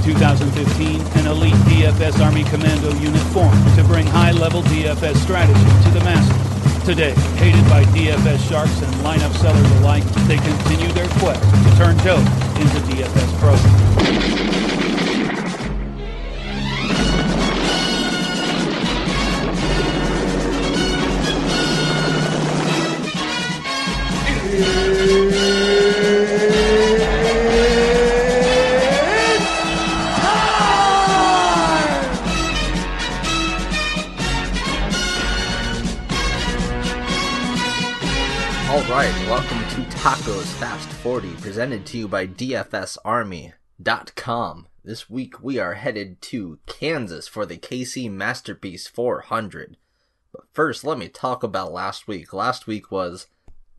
2015, an elite DFS Army Commando unit formed to bring high-level DFS strategy to the masses. Today, hated by DFS sharks and lineup sellers alike, they continue their quest to turn dope into DFS pros. Alright, welcome to Tacos Fast 40, presented to you by DFSArmy.com. This week we are headed to Kansas for the KC Masterpiece 400. But first, let me talk about last week. Last week was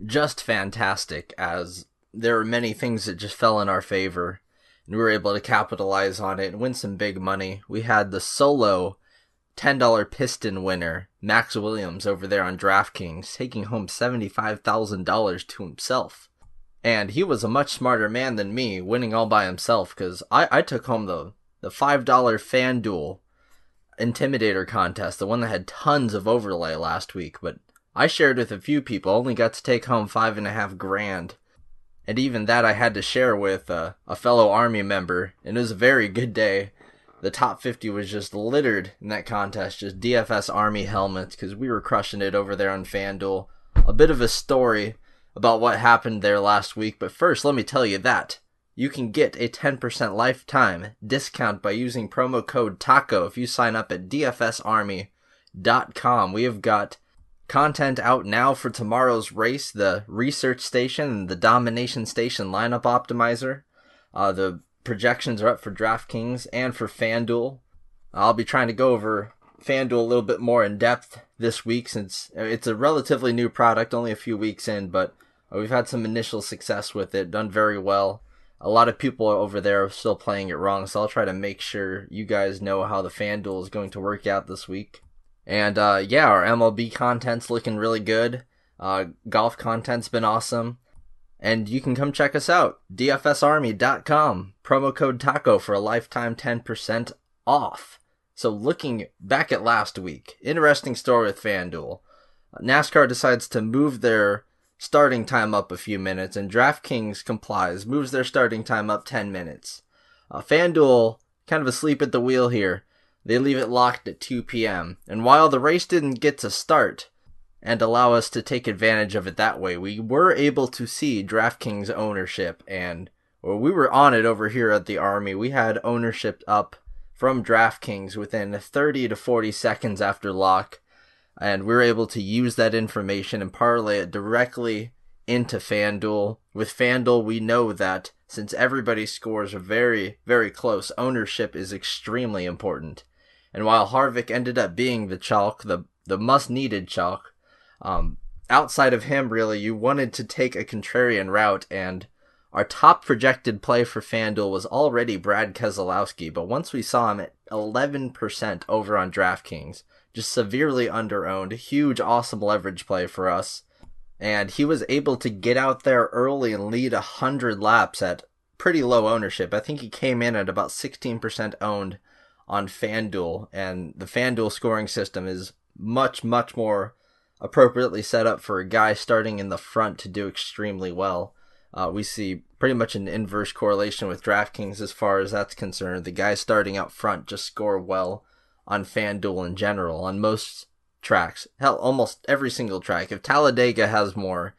just fantastic, as there were many things that just fell in our favor, and we were able to capitalize on it and win some big money. We had the solo $10 piston winner, Max Williams, over there on DraftKings, taking home $75,000 to himself. And he was a much smarter man than me, winning all by himself, because I took home the $5 FanDuel Intimidator contest, the one that had tons of overlay last week, but I shared with a few people, only got to take home $5,500. And even that I had to share with a fellow Army member, and it was a very good day. The top 50 was just littered in that contest, just DFS Army helmets, because we were crushing it over there on FanDuel. A bit of a story about what happened there last week, but first let me tell you that you can get a 10% lifetime discount by using promo code TACO if you sign up at DFSArmy.com. We have got content out now for tomorrow's race, the Research Station and the Domination Station lineup optimizer. The projections are up for DraftKings and for FanDuel. I'll be trying to go over FanDuel a little bit more in depth this week, since it's a relatively new product, only a few weeks in, but we've had some initial success with it, done very well. A lot of people over there are still playing it wrong, so I'll try to make sure you guys know how the FanDuel is going to work out this week. And yeah, our MLB content's looking really good. Golf content's been awesome. And you can come check us out, DFSArmy.com, promo code TACO for a lifetime 10% off. So looking back at last week, interesting story with FanDuel. NASCAR decides to move their starting time up a few minutes, and DraftKings complies, moves their starting time up 10 minutes. FanDuel, kind of asleep at the wheel here, they leave it locked at 2 p.m. And while the race didn't get to start and allow us to take advantage of it that way, we were able to see DraftKings ownership, and we were on it over here at the Army. We had ownership up from DraftKings within 30 to 40 seconds after lock, and we were able to use that information and parlay it directly into FanDuel. With FanDuel, we know that since everybody's scores are very, very close, ownership is extremely important. And while Harvick ended up being the chalk, the must-needed chalk, outside of him, really, you wanted to take a contrarian route, and our top projected play for FanDuel was already Brad Keselowski, but once we saw him at 11% over on DraftKings, just severely underowned, huge, awesome leverage play for us, and he was able to get out there early and lead 100 laps at pretty low ownership. I think he came in at about 16% owned on FanDuel, and the FanDuel scoring system is much, much more appropriately set up for a guy starting in the front to do extremely well. We see pretty much an inverse correlation with DraftKings as far as that's concerned. The guys starting out front just score well on FanDuel in general, on most tracks. Hell, almost every single track. If Talladega has more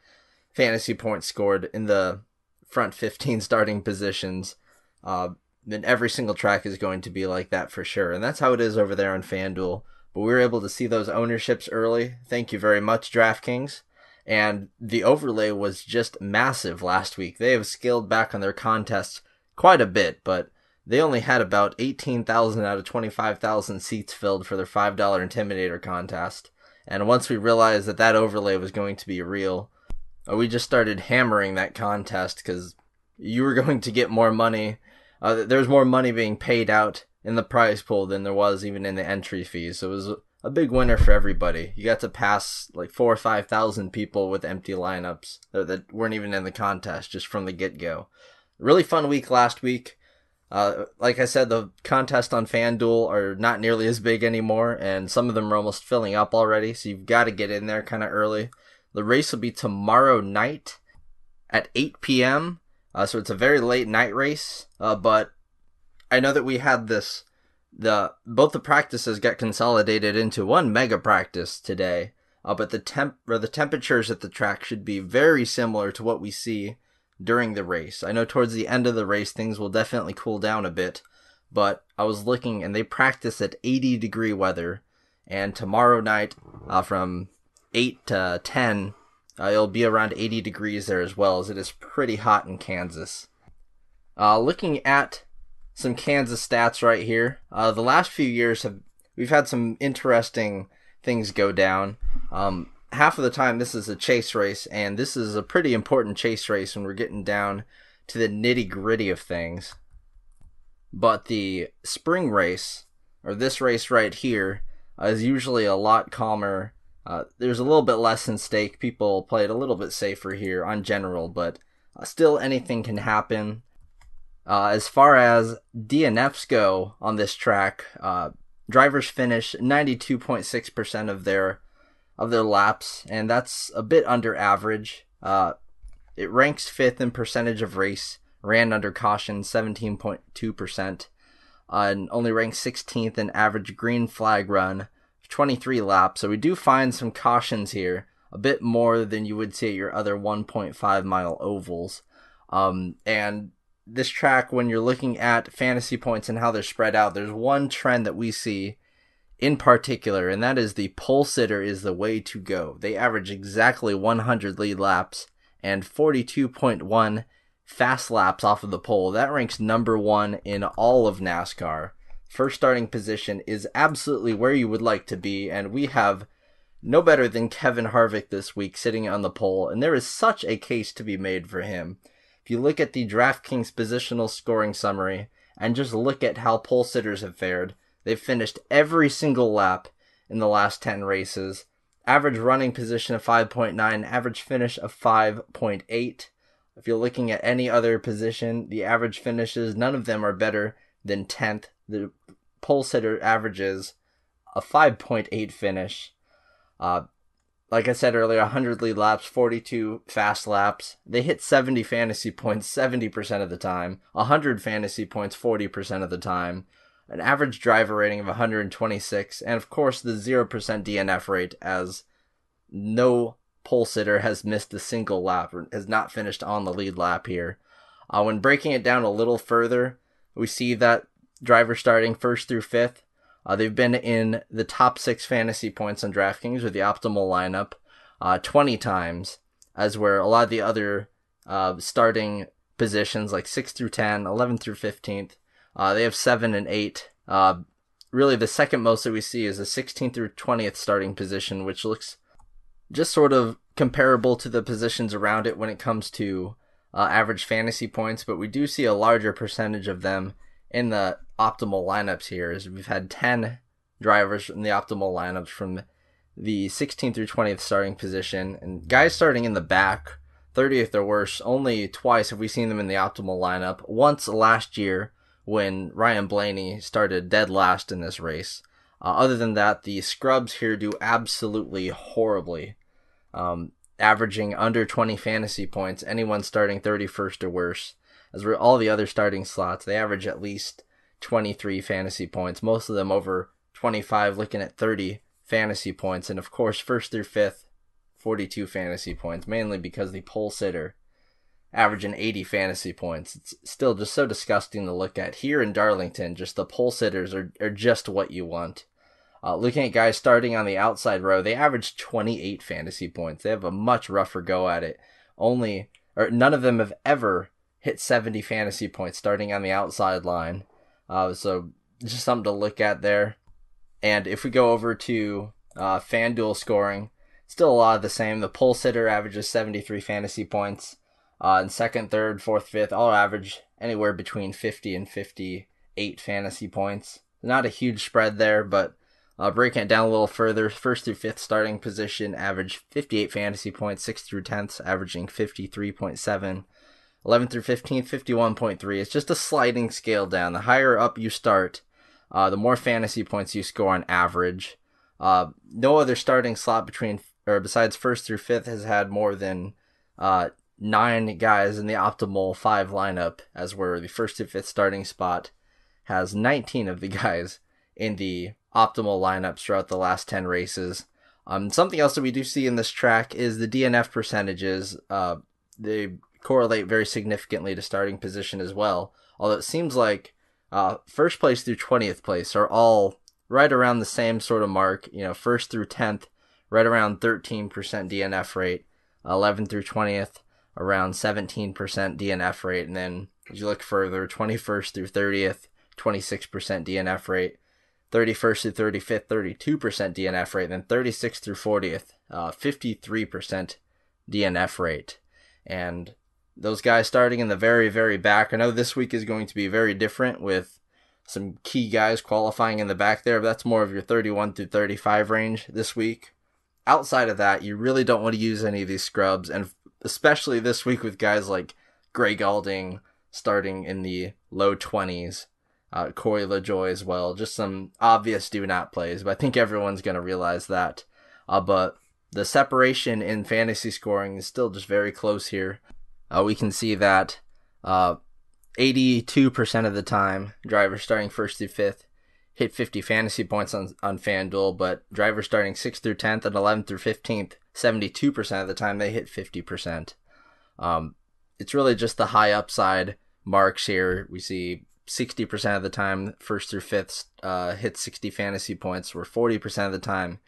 fantasy points scored in the front 15 starting positions, then every single track is going to be like that for sure. And that's how it is over there on FanDuel. But we were able to see those ownerships early. Thank you very much, DraftKings. And the overlay was just massive last week. They have scaled back on their contests quite a bit, but they only had about 18,000 out of 25,000 seats filled for their $5 Intimidator contest. And once we realized that that overlay was going to be real, we just started hammering that contest, because you were going to get more money. There's more money being paid out in the prize pool than there was even in the entry fees. So it was a big winner for everybody. You got to pass like 4,000 or 5,000 people with empty lineups that weren't even in the contest just from the get-go. Really fun week last week. Like I said, the contests on FanDuel are not nearly as big anymore, and some of them are almost filling up already, so you've got to get in there kind of early. The race will be tomorrow night at 8 p.m., so it's a very late night race, but I know that we had both the practices got consolidated into one mega practice today, but the temperatures at the track should be very similar to what we see during the race. I know towards the end of the race things will definitely cool down a bit, but I was looking and they practice at 80 degree weather, and tomorrow night from 8 to 10 it'll be around 80 degrees there as well, as it is pretty hot in Kansas. Looking at some Kansas stats right here, the last few years we've had some interesting things go down. Half of the time this is a chase race, and this is a pretty important chase race when we're getting down to the nitty gritty of things. But the spring race, or this race right here, is usually a lot calmer. There's a little bit less in stake. People play it a little bit safer here on general, but still anything can happen. As far as DNFs go on this track, drivers finish 92.6% of their laps, and that's a bit under average. It ranks 5th in percentage of race ran under caution, 17.2%, and only ranks 16th in average green flag run, 23 laps. So we do find some cautions here, a bit more than you would see at your other 1.5 mile ovals. And this track, when you're looking at fantasy points and how they're spread out, there's one trend that we see in particular, and that is the pole sitter is the way to go. They average exactly 100 lead laps and 42.1 fast laps off of the pole. That ranks number 1 in all of NASCAR. First starting position is absolutely where you would like to be, and we have no better than Kevin Harvick this week sitting on the pole, and there is such a case to be made for him. If you look at the DraftKings positional scoring summary and just look at how pole sitters have fared, they've finished every single lap in the last 10 races. Average running position of 5.9, average finish of 5.8. If you're looking at any other position, the average finishes, none of them are better than 10th. The pole sitter averages a 5.8 finish. Like I said earlier, 100 lead laps, 42 fast laps. They hit 70 fantasy points 70% of the time, 100 fantasy points 40% of the time, an average driver rating of 126, and of course the 0% DNF rate, as no pole sitter has missed a single lap or has not finished on the lead lap here. When breaking it down a little further, we see that drivers starting 1st through 5th, they've been in the top 6 fantasy points on DraftKings with the optimal lineup 20 times, as where a lot of the other starting positions like 6 through 10, 11 through 15th, they have 7 and 8. Really the second most that we see is the 16th through 20th starting position, which looks just sort of comparable to the positions around it when it comes to average fantasy points, but we do see a larger percentage of them in the optimal lineups here, as we've had 10 drivers in the optimal lineups from the 16th through 20th starting position, and guys starting in the back, 30th or worse, only twice have we seen them in the optimal lineup. Once last year when Ryan Blaney started dead last in this race. Other than that, the scrubs here do absolutely horribly, averaging under 20 fantasy points, anyone starting 31st or worse. As for all the other starting slots, they average at least 23 fantasy points, most of them over 25, looking at 30 fantasy points. And of course, 1st through 5th, 42 fantasy points, mainly because the pole sitter averaging 80 fantasy points. It's still just so disgusting to look at. Here in Darlington, just the pole sitters are just what you want. Looking at guys starting on the outside row, they average 28 fantasy points. They have a much rougher go at it. None of them have ever hit 70 fantasy points starting on the outside line. So just something to look at there. And if we go over to FanDuel scoring, still a lot of the same. The pole sitter averages 73 fantasy points. And 2nd, 3rd, 4th, 5th, all average anywhere between 50 and 58 fantasy points. Not a huge spread there, but breaking it down a little further, 1st through 5th starting position average 58 fantasy points, 6th through 10th averaging 53.7. 11th through 15th, 51.3. It's just a sliding scale down. The higher up you start, the more fantasy points you score on average. No other starting slot besides 1st through 5th has had more than 9 guys in the optimal 5 lineup, as where the 1st to 5th starting spot has 19 of the guys in the optimal lineups throughout the last 10 races. Something else that we do see in this track is the DNF percentages. They correlate very significantly to starting position as well, although it seems like first place through 20th place are all right around the same sort of mark. 1st through 10th, right around 13% DNF rate. 11th through 20th, around 17% DNF rate. And then as you look further, 21st through 30th, 26% DNF rate. 31st through 35th, 32% DNF rate. And then 36th through 40th, 53% DNF rate. And those guys starting in the very, very back. I know this week is going to be very different with some key guys qualifying in the back there, but that's more of your 31 through 35 range this week. Outside of that, you really don't want to use any of these scrubs, and especially this week with guys like Gray Galding starting in the low 20s, Corey LaJoie as well. Just some obvious do not plays, but I think everyone's going to realize that. But the separation in fantasy scoring is still just very close here. We can see that 82% of the time, drivers starting 1st through 5th hit 50 fantasy points on FanDuel, but drivers starting 6th through 10th and 11th through 15th, 72% of the time they hit 50%. It's really just the high upside marks here. We see 60% of the time 1st through 5th hit 60 fantasy points, where 40% of the time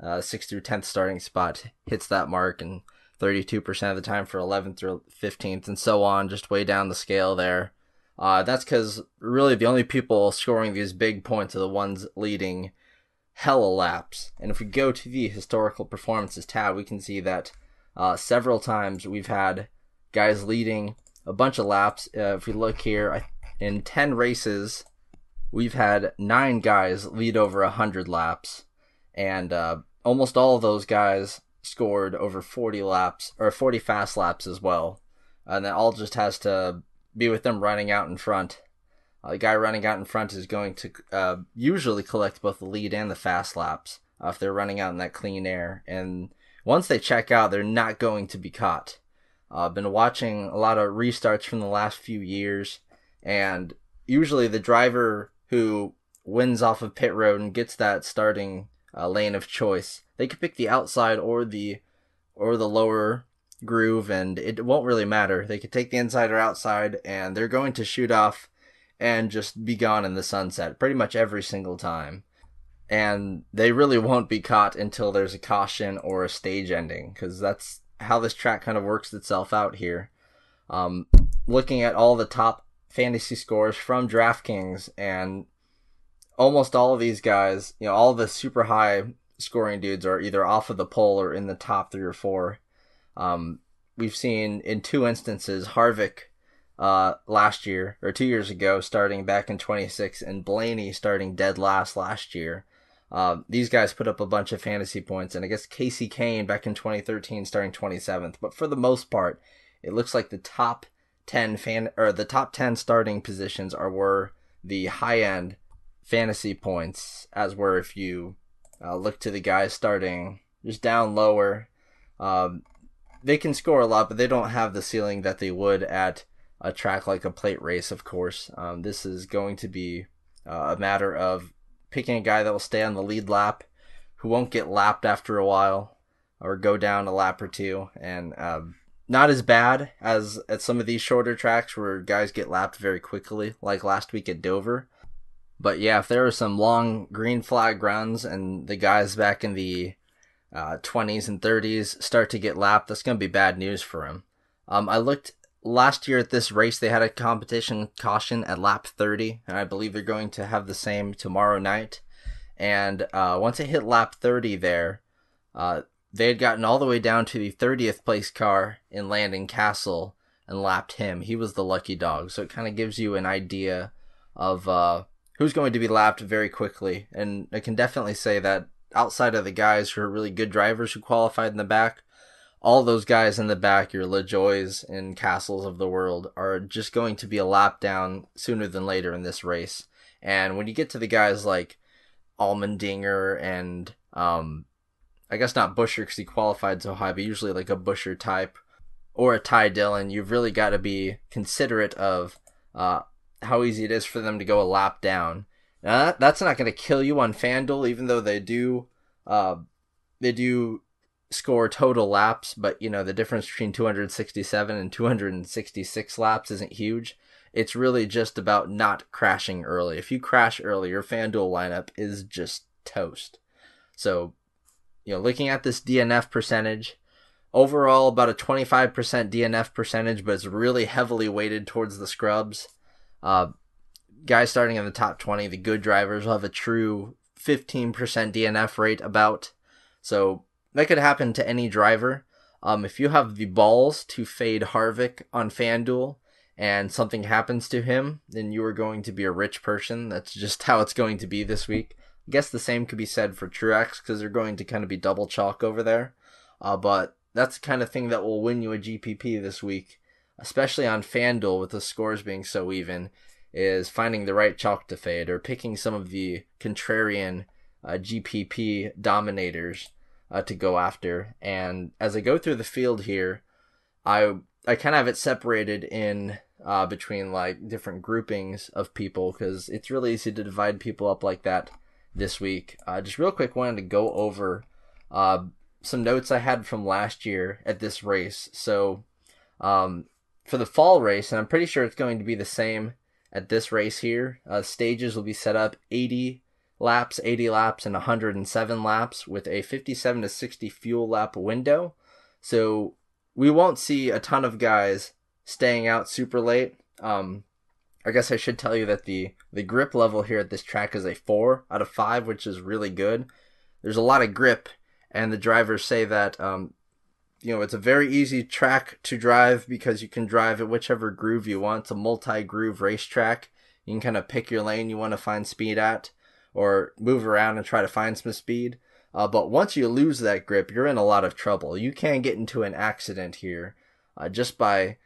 6th through 10th starting spot hits that mark, and 32% of the time for 11th through 15th, and so on, just way down the scale there. That's because really the only people scoring these big points are the ones leading hella laps. And if we go to the historical performances tab, we can see that several times we've had guys leading a bunch of laps. If we look here, in 10 races, we've had 9 guys lead over 100 laps. And almost all of those guys scored over 40 laps, or 40 fast laps as well. And that all just has to be with them running out in front. The guy running out in front is going to usually collect both the lead and the fast laps if they're running out in that clean air. And once they check out, they're not going to be caught. I've been watching a lot of restarts from the last few years, and usually the driver who wins off of pit road and gets that starting lane of choice, they could pick the outside or the lower groove, and it won't really matter. They could take the inside or outside, and they're going to shoot off and just be gone in the sunset pretty much every single time. And they really won't be caught until there's a caution or a stage ending, because that's how this track kind of works itself out here. Looking at all the top fantasy scores from DraftKings, and almost all of these guys, all the super high scoring dudes are either off of the pole or in the top 3 or 4. We've seen in 2 instances Harvick last year, or 2 years ago, starting back in 26, and Blaney starting dead last year. These guys put up a bunch of fantasy points, and I guess Casey Kane back in 2013 starting 27th. But for the most part, it looks like the top 10 starting positions are where the high end fantasy points, as where if you look to the guys starting just down lower, they can score a lot, but they don't have the ceiling that they would at a track like a plate race, of course. This is going to be a matter of picking a guy that will stay on the lead lap, who won't get lapped after a while, or go down a lap or 2, and not as bad as at some of these shorter tracks where guys get lapped very quickly, like last week at Dover. But yeah, if there are some long green flag runs and the guys back in the 20s and 30s start to get lapped, that's going to be bad news for him. I looked last year at this race, they had a competition caution at lap 30, and I believe they're going to have the same tomorrow night. And once it hit lap 30 there, they had gotten all the way down to the 30th place car in Landon Castle and lapped him. He was the lucky dog. So it kind of gives you an idea of who's going to be lapped very quickly. And I can definitely say that outside of the guys who are really good drivers who qualified in the back, all those guys in the back, your LaJoys and Castles of the world, are just going to be a lap down sooner than later in this race. And when you get to the guys like Allmendinger and, I guess not Buescher because he qualified so high, but usually like a Buescher type or a Ty Dillon, you've really got to be considerate of how easy it is for them to go a lap down. Now, that's not going to kill you on FanDuel, even though they do score total laps, but the difference between 267 and 266 laps isn't huge. It's really just about not crashing early. If you crash early, your FanDuel lineup is just toast. So, looking at this DNF percentage, overall about a 25% DNF percentage, but it's really heavily weighted towards the scrubs. Guys starting in the top 20, the good drivers will have a true 15% DNF rate about. So that could happen to any driver. If you have the balls to fade Harvick on FanDuel and something happens to him, then you are going to be a rich person. That's just how it's going to be this week. I guess the same could be said for Truex because they're going to kind of be double chalk over there. But that's the kind of thing that will win you a GPP this week, especially on FanDuel with the scores being so even, is finding the right chalk to fade or picking some of the contrarian GPP dominators to go after. And as I go through the field here, I kind of have it separated in between like different groupings of people because it's really easy to divide people up like that this week. Just real quick, wanted to go over some notes I had from last year at this race. So for the fall race, and I'm pretty sure it's going to be the same at this race here, stages will be set up 80 laps, and 107 laps with a 57 to 60 fuel lap window. So we won't see a ton of guys staying out super late. I guess I should tell you that the grip level here at this track is a 4 out of 5, which is really good. There's a lot of grip, and the drivers say that it's a very easy track to drive because you can drive at whichever groove you want. It's a multi-groove racetrack. You can kind of pick your lane you want to find speed at or move around and try to find some speed. But once you lose that grip, you're in a lot of trouble. You can get into an accident here just by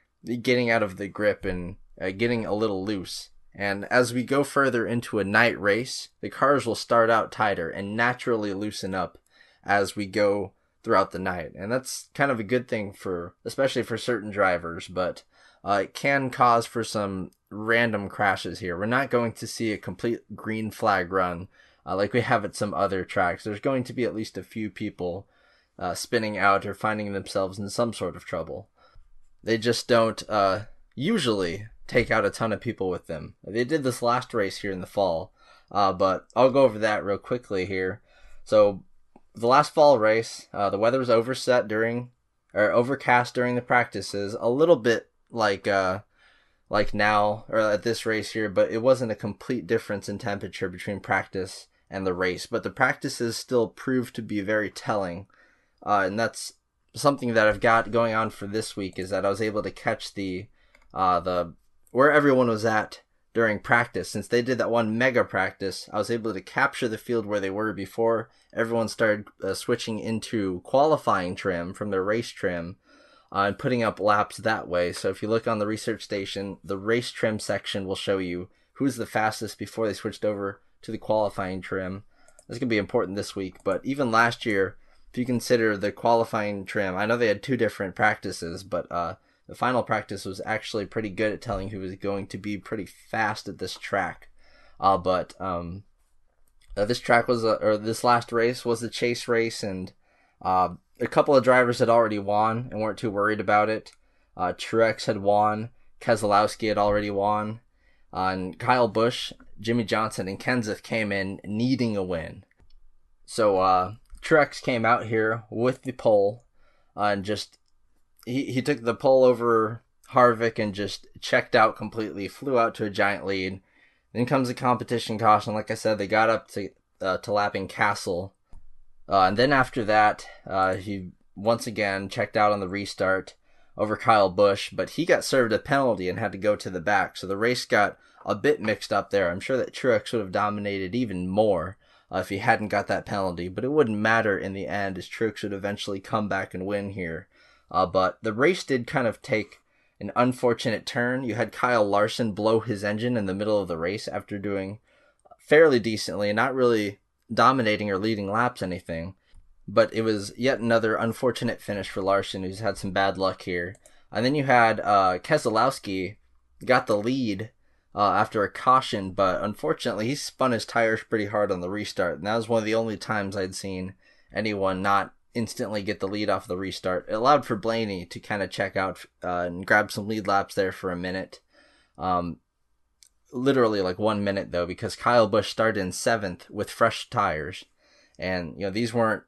getting out of the grip and getting a little loose. And as we go further into a night race, the cars will start out tighter and naturally loosen up as we go throughout the night. And that's kind of a good thing especially for certain drivers, but it can cause for some random crashes here. We're not going to see a complete green flag run like we have at some other tracks. There's going to be at least a few people spinning out or finding themselves in some sort of trouble. They just don't usually take out a ton of people with them. They did this last race here in the fall, but I'll go over that real quickly here. So the last fall race, the weather was overcast during the practices, a little bit like now or at this race here, but it wasn't a complete difference in temperature between practice and the race. But the practices still proved to be very telling, and that's something that I've got going on for this week is that I was able to catch the where everyone was at during practice. Since they did that one mega practice, I was able to capture the field where they were before everyone started switching into qualifying trim from their race trim and putting up laps that way. So if you look on the research station, the race trim section will show you who's the fastest before they switched over to the qualifying trim. This can be important this week, but even last year, if you consider the qualifying trim, I know they had 2 different practices, but the final practice was actually pretty good at telling who was going to be pretty fast at this track. But this track was, this last race was the chase race, and a couple of drivers had already won and weren't too worried about it. Truex had won, Keselowski had already won, and Kyle Busch, Jimmy Johnson, and Kenseth came in needing a win. So Truex came out here with the pole and just he took the pole over Harvick and just checked out completely, flew out to a giant lead. Then comes the competition caution. Like I said, they got up to lapping Castle. And then after that, he once again checked out on the restart over Kyle Busch, but he got served a penalty and had to go to the back. So the race got a bit mixed up there. I'm sure that Truex would have dominated even more if he hadn't got that penalty, but it wouldn't matter in the end as Truex would eventually come back and win here. But the race did kind of take an unfortunate turn. You had Kyle Larson blow his engine in the middle of the race after doing fairly decently and not really dominating or leading laps anything. But it was yet another unfortunate finish for Larson, who's had some bad luck here. And then you had Keselowski got the lead after a caution, but unfortunately he spun his tires pretty hard on the restart. And that was one of the only times I'd seen anyone not instantly get the lead off the restart. It allowed for Blaney to kind of check out and grab some lead laps there for a minute. Literally like 1 minute though, because Kyle Busch started in 7th with fresh tires. And, these weren't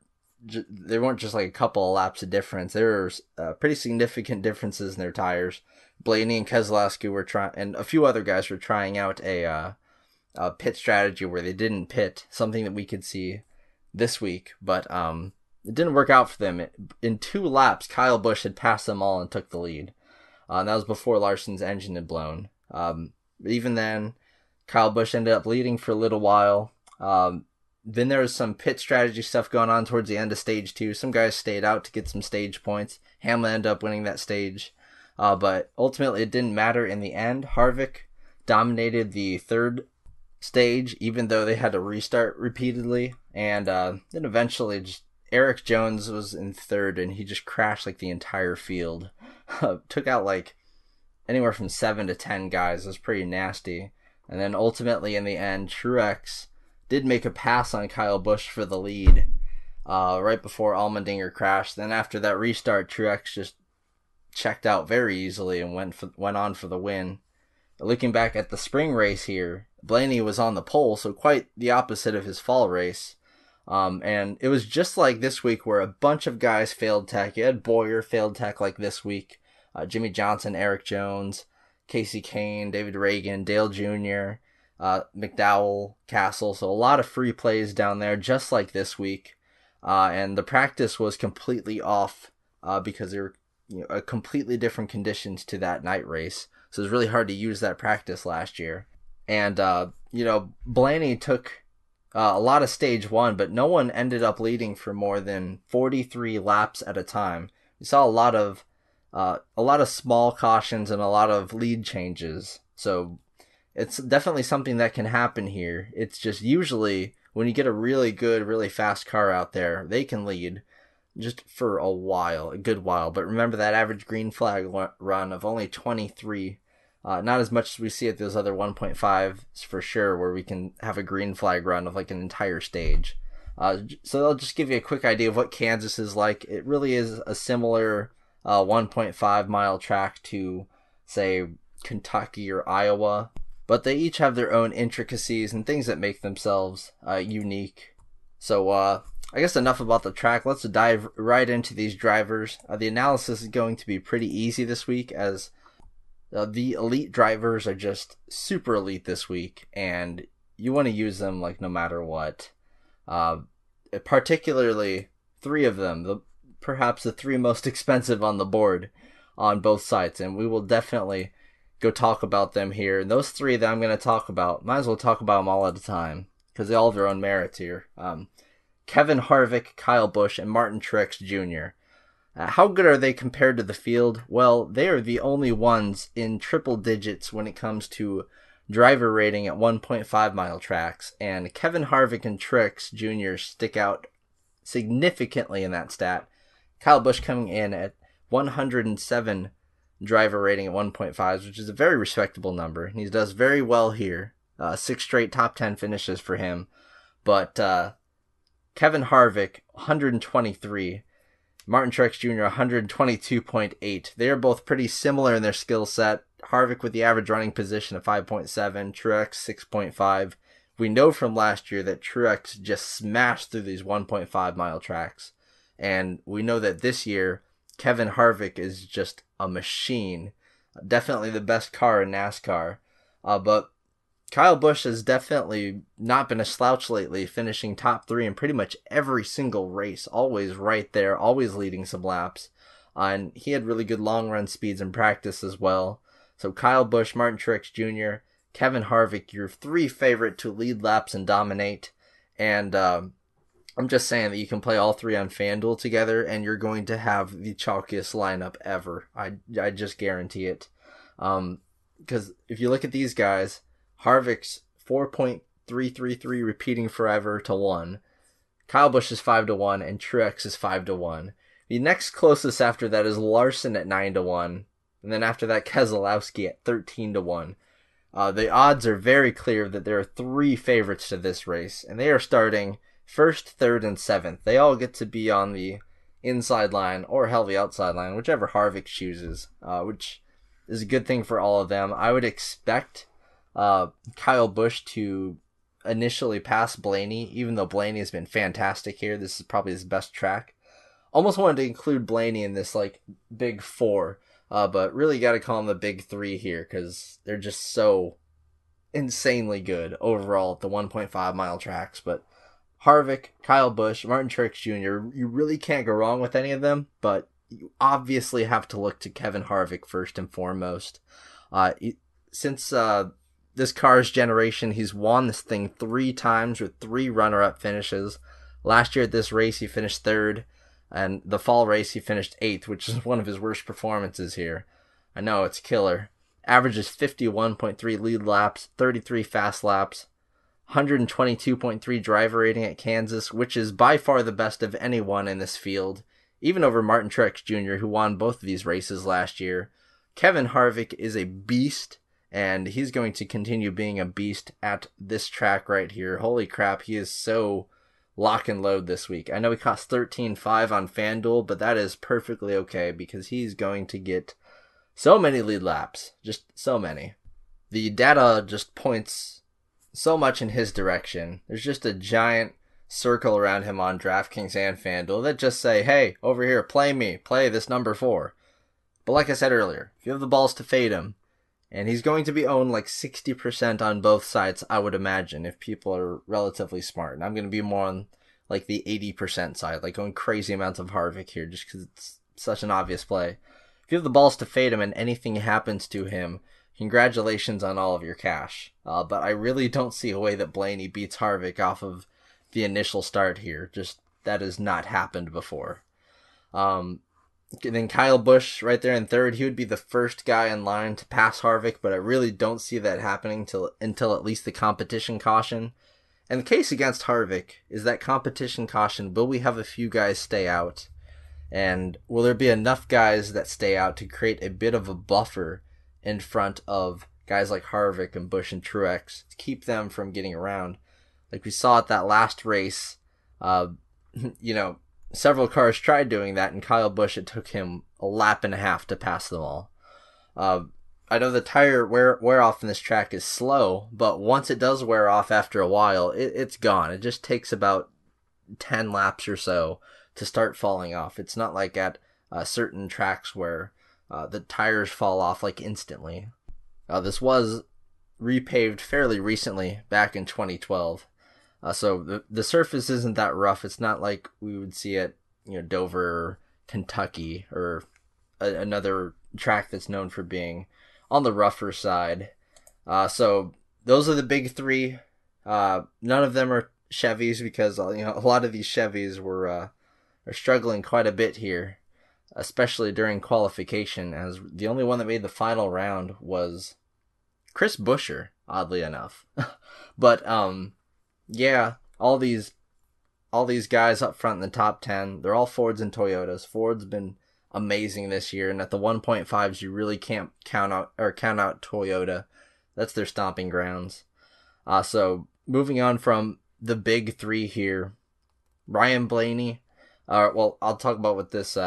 just like a couple of laps of difference. There were pretty significant differences in their tires. Blaney and Keselowski were trying, and a few other guys were trying out a pit strategy where they didn't pit, something that we could see this week, but it didn't work out for them. In 2 laps, Kyle Busch had passed them all and took the lead. And that was before Larson's engine had blown. But even then, Kyle Busch ended up leading for a little while. Then there was some pit strategy stuff going on towards the end of stage 2. Some guys stayed out to get some stage points. Hamlin ended up winning that stage. But ultimately it didn't matter in the end. Harvick dominated the 3rd stage, even though they had to restart repeatedly. And then eventually just Eric Jones was in 3rd, and he just crashed like the entire field. Took out like anywhere from 7 to 10 guys. It was pretty nasty. And then ultimately in the end, Truex did make a pass on Kyle Busch for the lead right before Allmendinger crashed. Then after that restart, Truex just checked out very easily and went on for the win. Looking back at the spring race here, Blaney was on the pole, so quite the opposite of his fall race. And it was just like this week where a bunch of guys failed tech. You had Boyer failed tech like this week. Jimmy Johnson, Eric Jones, Casey Kane, David Reagan, Dale Jr., McDowell, Castle. So a lot of free plays down there, just like this week. And the practice was completely off because they were completely different conditions to that night race. So it was really hard to use that practice last year. And, Blaney took a lot of stage 1, but no one ended up leading for more than 43 laps at a time. We saw a lot of small cautions and a lot of lead changes. So it's definitely something that can happen here. It's just usually when you get a really good, really fast car out there, they can lead just for a good while. But remember that average green flag run of only 23. Not as much as we see at those other 1.5s for sure, where we can have a green flag run of like an entire stage. So I'll just give you a quick idea of what Kansas is like. It really is a similar 1.5 mile track to, say, Kentucky or Iowa. But they each have their own intricacies and things that make themselves unique. So I guess enough about the track. Let's dive right into these drivers. The analysis is going to be pretty easy this week, as the elite drivers are just super elite this week, and you want to use them like no matter what. Particularly 3 of them, perhaps the 3 most expensive on the board on both sites, and we will definitely go talk about them here. And those 3 that I'm going to talk about, might as well talk about them all at a time, because they all have their own merits here. Kevin Harvick, Kyle Busch, and Martin Truex Jr. How good are they compared to the field? Well, they are the only ones in triple digits when it comes to driver rating at 1.5 mile tracks, and Kevin Harvick and Truex Jr. stick out significantly in that stat. Kyle Busch coming in at 107 driver rating at 1.5s, which is a very respectable number. He does very well here. 6 straight top 10 finishes for him. But Kevin Harvick, 123. Martin Truex Jr., 122.8. They are both pretty similar in their skill set. Harvick with the average running position of 5.7, Truex 6.5. We know from last year that Truex just smashed through these 1.5 mile tracks. And we know that this year, Kevin Harvick is just a machine. Definitely the best car in NASCAR. But Kyle Busch has definitely not been a slouch lately, finishing top 3 in pretty much every single race. Always right there, always leading some laps. And he had really good long run speeds in practice as well. So Kyle Busch, Martin Truex Jr., Kevin Harvick, your 3 favorite to lead laps and dominate. And I'm just saying that you can play all three on FanDuel together, and you're going to have the chalkiest lineup ever. I just guarantee it. Because if you look at these guys, Harvick's 4.333 repeating forever to 1. Kyle Busch is 5-1, and Truex is 5-1. The next closest after that is Larson at 9-1, and then after that Keselowski at 13-1. The odds are very clear that there are 3 favorites to this race, and they are starting 1st, 3rd, and 7th. They all get to be on the inside line or hell the outside line, whichever Harvick chooses, which is a good thing for all of them. I would expect Kyle Busch to initially pass Blaney, even though Blaney has been fantastic here. This is probably his best track. Almost wanted to include Blaney in this like big 4, but really got to call him the big 3 here because they're just so insanely good overall at the 1.5 mile tracks. But Harvick, Kyle Busch, Martin Truex Jr., you really can't go wrong with any of them, but you obviously have to look to Kevin Harvick first and foremost. Since this car's generation, he's won this thing 3 times with 3 runner-up finishes. Last year at this race, he finished 3rd, and the fall race, he finished 8th, which is one of his worst performances here. I know, it's killer. Averages 51.3 lead laps, 33 fast laps, 122.3 driver rating at Kansas, which is by far the best of anyone in this field, even over Martin Truex Jr., who won both of these races last year. Kevin Harvick is a beast, and he's going to continue being a beast at this track right here. Holy crap, he is so lock and load this week. I know he cost $13.5 on FanDuel, but that is perfectly okay because he's going to get so many lead laps. Just so many. The data just points so much in his direction. There's just a giant circle around him on DraftKings and FanDuel that just say, hey, over here, play me. Play this number 4. But like I said earlier, if you have the balls to fade him, and he's going to be owned like 60% on both sides, I would imagine, if people are relatively smart. And I'm going to be more on like the 80% side, like going crazy amounts of Harvick here just because it's such an obvious play. If you have the balls to fade him and anything happens to him, congratulations on all of your cash. But I really don't see a way that Blaney beats Harvick off of the initial start here. Just that has not happened before. Then Kyle Busch right there in 3rd. He would be the first guy in line to pass Harvick, but I really don't see that happening until at least the competition caution. And the case against Harvick is that competition caution. Will we have a few guys stay out? And will there be enough guys that stay out to create a bit of a buffer in front of guys like Harvick and Busch and Truex to keep them from getting around? Like we saw at that last race, several cars tried doing that, and Kyle Busch, it took him a lap and a half to pass them all. I know the tire wear off in this track is slow, but once it does wear off after a while, it's gone. It just takes about 10 laps or so to start falling off. It's not like at certain tracks where the tires fall off like instantly. This was repaved fairly recently, back in 2012. So the surface isn't that rough. It's not like we would see at Dover or Kentucky or another track that's known for being on the rougher side. So those are the big 3. None of them are Chevys because a lot of these Chevys are struggling quite a bit here, especially during qualification, as the only one that made the final round was Chris Buescher, oddly enough. But yeah, all these guys up front in the top 10, they're all Fords and Toyotas. Ford's been amazing this year, and at the 1.5s, you really can't count out Toyota. That's their stomping grounds. So moving on from the big 3 here, Ryan Blaney. Well, I'll talk about what this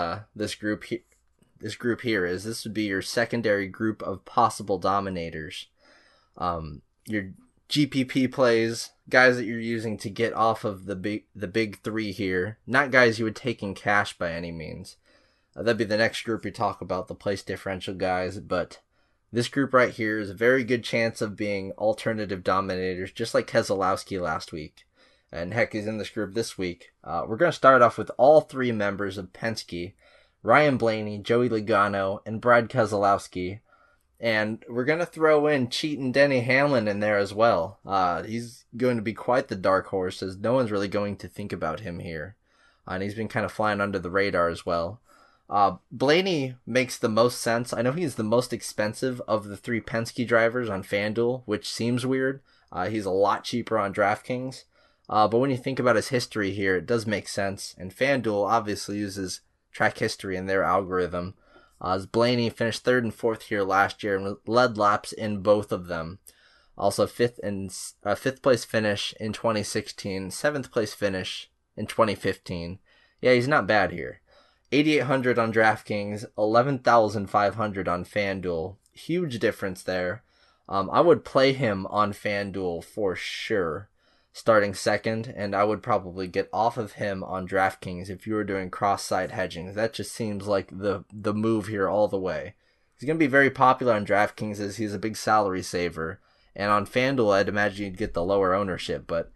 group here is. This would be your secondary group of possible dominators. Your GPP plays, guys that you're using to get off of the big 3 here. Not guys you would take in cash by any means. That'd be the next group we talk about, the place differential guys. But this group right here is a very good chance of being alternative dominators, just like Keselowski last week. And heck, he's in this group this week. We're going to start off with all 3 members of Penske, Ryan Blaney, Joey Logano, and Brad Keselowski. And we're going to throw in cheating Denny Hamlin in there as well. He's going to be quite the dark horse, as no one's really going to think about him here. And he's been kind of flying under the radar as well. Blaney makes the most sense. I know he's the most expensive of the three Penske drivers on FanDuel, which seems weird. He's a lot cheaper on DraftKings. But when you think about his history here, it does make sense. And FanDuel obviously uses track history in their algorithm. As Blaney finished 3rd and 4th here last year and led laps in both of them. Also 5th place finish in 2016, 7th place finish in 2015. Yeah, he's not bad here. 8,800 on DraftKings, 11,500 on FanDuel. Huge difference there. I would play him on FanDuel for sure, starting second, and I would probably get off of him on DraftKings if you were doing cross-site hedging. That just seems like the move here all the way. He's going to be very popular on DraftKings as he's a big salary saver, and on FanDuel I'd imagine you'd get the lower ownership, but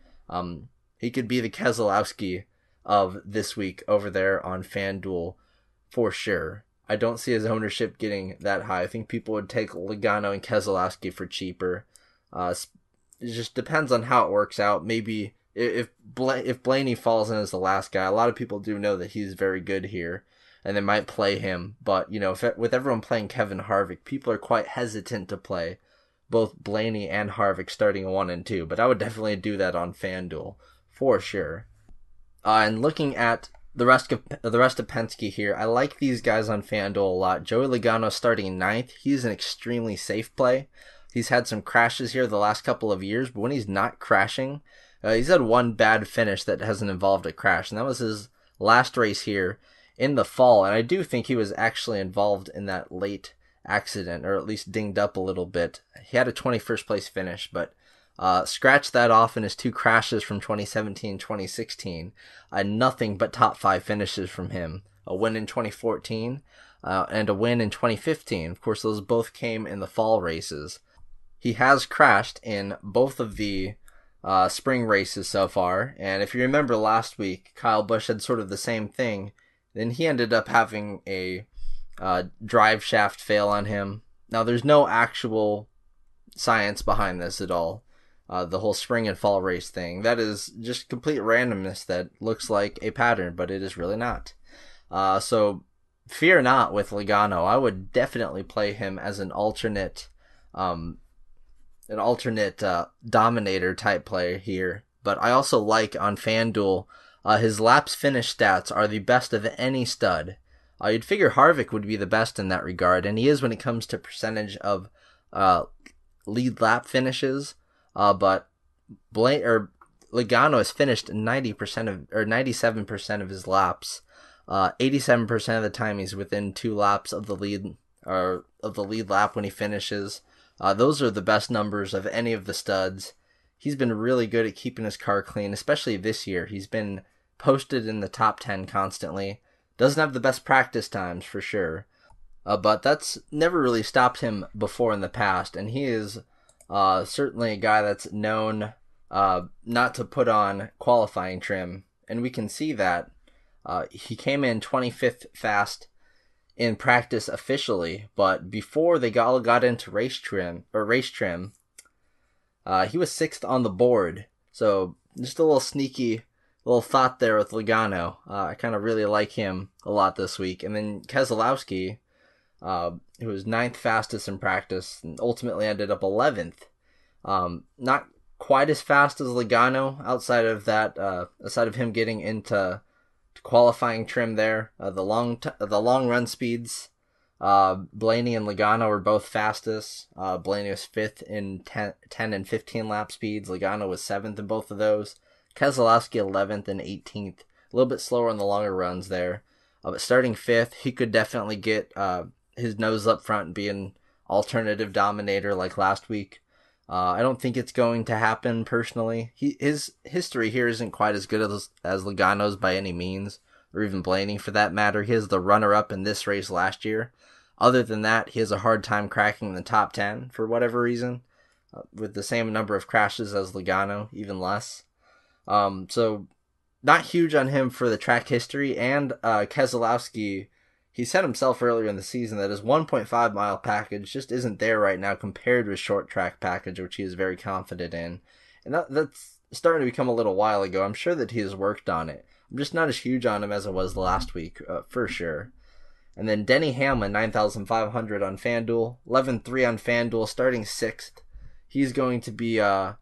he could be the Keselowski of this week over there on FanDuel for sure. I don't see his ownership getting that high. I think people would take Logano and Keselowski for cheaper. It just depends on how it works out. Maybe if Blaney falls in as the last guy, a lot of people do know that he's very good here, and they might play him. But with everyone playing Kevin Harvick, people are quite hesitant to play both Blaney and Harvick starting 1 and 2. But I would definitely do that on FanDuel for sure. And looking at the rest of Penske here, I like these guys on FanDuel a lot. Joey Logano starting 9th. He's an extremely safe play. He's had some crashes here the last couple of years, but when he's not crashing, he's had one bad finish that hasn't involved a crash, and that was his last race here in the fall. And I do think he was actually involved in that late accident, or at least dinged up a little bit. He had a 21st place finish, but scratched that off in his 2 crashes from 2017 2016. Nothing but top 5 finishes from him. A win in 2014 and a win in 2015. Of course, those both came in the fall races. He has crashed in both of the spring races so far, and if you remember last week, Kyle Busch had sort of the same thing. Then he ended up having a drive shaft fail on him. Now, there's no actual science behind this at all. The whole spring and fall race thing. That is just complete randomness that looks like a pattern, but it is really not. So fear not with Logano. I would definitely play him as an alternate dominator type player here. But I also like on FanDuel, his laps finish stats are the best of any stud. You'd figure Harvick would be the best in that regard, and he is when it comes to percentage of lead lap finishes. But Logano has finished 97% of his laps. 87% of the time he's within 2 laps of the lead lap when he finishes. Those are the best numbers of any of the studs. He's been really good at keeping his car clean, especially this year. He's been posted in the top 10 constantly. Doesn't have the best practice times for sure. But that's never really stopped him before in the past, and he is certainly a guy that's known not to put on qualifying trim, and we can see that. He came in 25th fast in practice officially, but before they got into race trim, he was 6th on the board. So just a little sneaky little thought there with Logano. I kind of really like him a lot this week. And then Keselowski, who was 9th fastest in practice and ultimately ended up 11th. Not quite as fast as Logano outside of him getting into qualifying trim there. The long run speeds, Blaney and Logano were both fastest. Blaney was 5th in 10 and 15 lap speeds. Logano was 7th in both of those. Keselowski 11th and 18th. A little bit slower on the longer runs there. But starting 5th, he could definitely get his nose up front and be an alternative dominator like last week. I don't think it's going to happen personally. His history here isn't quite as good as Logano's by any means, or even Blaney for that matter. He is the runner-up in this race last year. Other than that, he has a hard time cracking the top 10 for whatever reason, with the same number of crashes as Logano, even less. So not huge on him for the track history, and Keselowski, he said himself earlier in the season that his 1.5 mile package just isn't there right now compared to his short track package, which he is very confident in. And that's starting to become a little while ago. I'm sure that he has worked on it. I'm just not as huge on him as I was last week, for sure. And then Denny Hamlin, 9,500 on FanDuel, 11.3 on FanDuel, starting 6th. He's going to be, under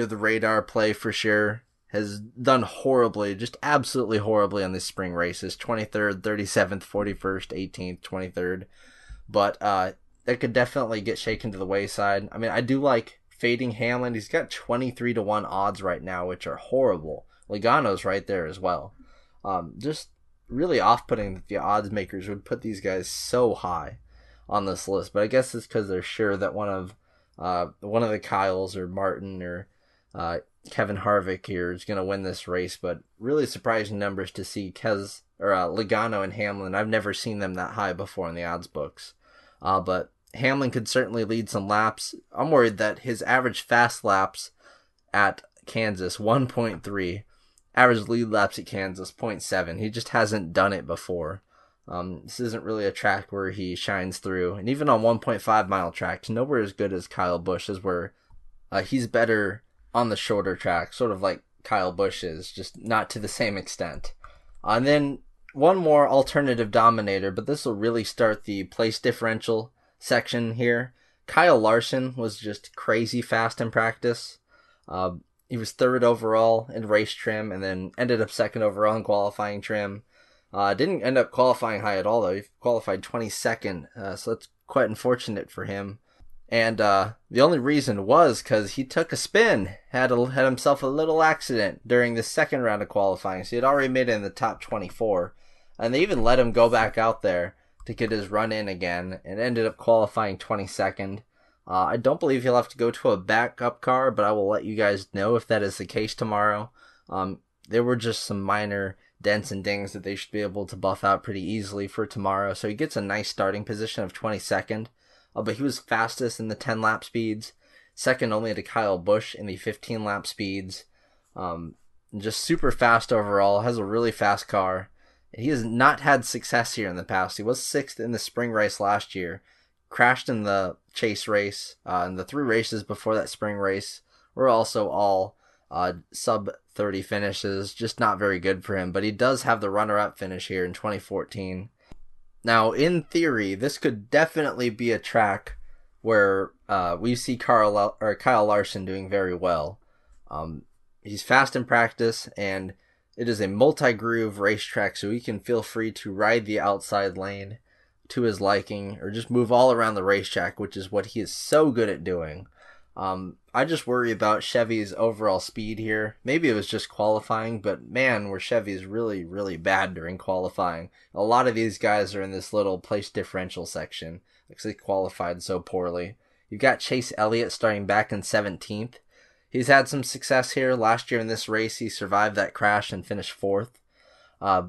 the radar play for sure. Has done horribly, just absolutely horribly on these spring races. 23rd, 37th, 41st, 18th, 23rd. But that could definitely get shaken to the wayside. I mean, I do like fading Hamlin. He's got 23-1 odds right now, which are horrible. Logano's right there as well. Just really off-putting that the odds makers would put these guys so high on this list. But I guess it's because they're sure that one of the Kyles or Martin or Kevin Harvick here is going to win this race. But really surprising numbers to see Logano and Hamlin. I've never seen them that high before in the odds books. But Hamlin could certainly lead some laps. I'm worried that his average fast laps at Kansas, 1.3. Average lead laps at Kansas, 0.7. He just hasn't done it before. This isn't really a track where he shines through. And even on 1.5 mile tracks, nowhere as good as Kyle Busch is, where he's better on the shorter track, sort of like Kyle Busch is, just not to the same extent. And then one more alternative dominator, but this will really start the place differential section here. Kyle Larson was just crazy fast in practice. He was 3rd overall in race trim and then ended up 2nd overall in qualifying trim. Didn't end up qualifying high at all, though. He qualified 22nd, so that's quite unfortunate for him. And the only reason was because he took a spin, had himself a little accident during the second round of qualifying. So he had already made it in the top 24. And they even let him go back out there to get his run in again and ended up qualifying 22nd. I don't believe he'll have to go to a backup car, but I will let you guys know if that is the case tomorrow. There were just some minor dents and dings that they should be able to buff out pretty easily for tomorrow. So he gets a nice starting position of 22nd. But he was fastest in the 10-lap speeds, second only to Kyle Busch in the 15-lap speeds. Just super fast overall, has a really fast car. He has not had success here in the past. He was 6th in the spring race last year, crashed in the chase race, and the 3 races before that spring race were also all sub-30 finishes, just not very good for him. But he does have the runner-up finish here in 2014. Now, in theory, this could definitely be a track where we see Kyle Larson doing very well. He's fast in practice, and it is a multi-groove racetrack, so he can feel free to ride the outside lane to his liking, or just move all around the racetrack, which is what he is so good at doing. I just worry about Chevy's overall speed here. Maybe it was just qualifying, but man, were Chevy's really, really bad during qualifying. A lot of these guys are in this little place differential section because they qualified so poorly. You've got Chase Elliott starting back in 17th. He's had some success here. Last year in this race, he survived that crash and finished 4th.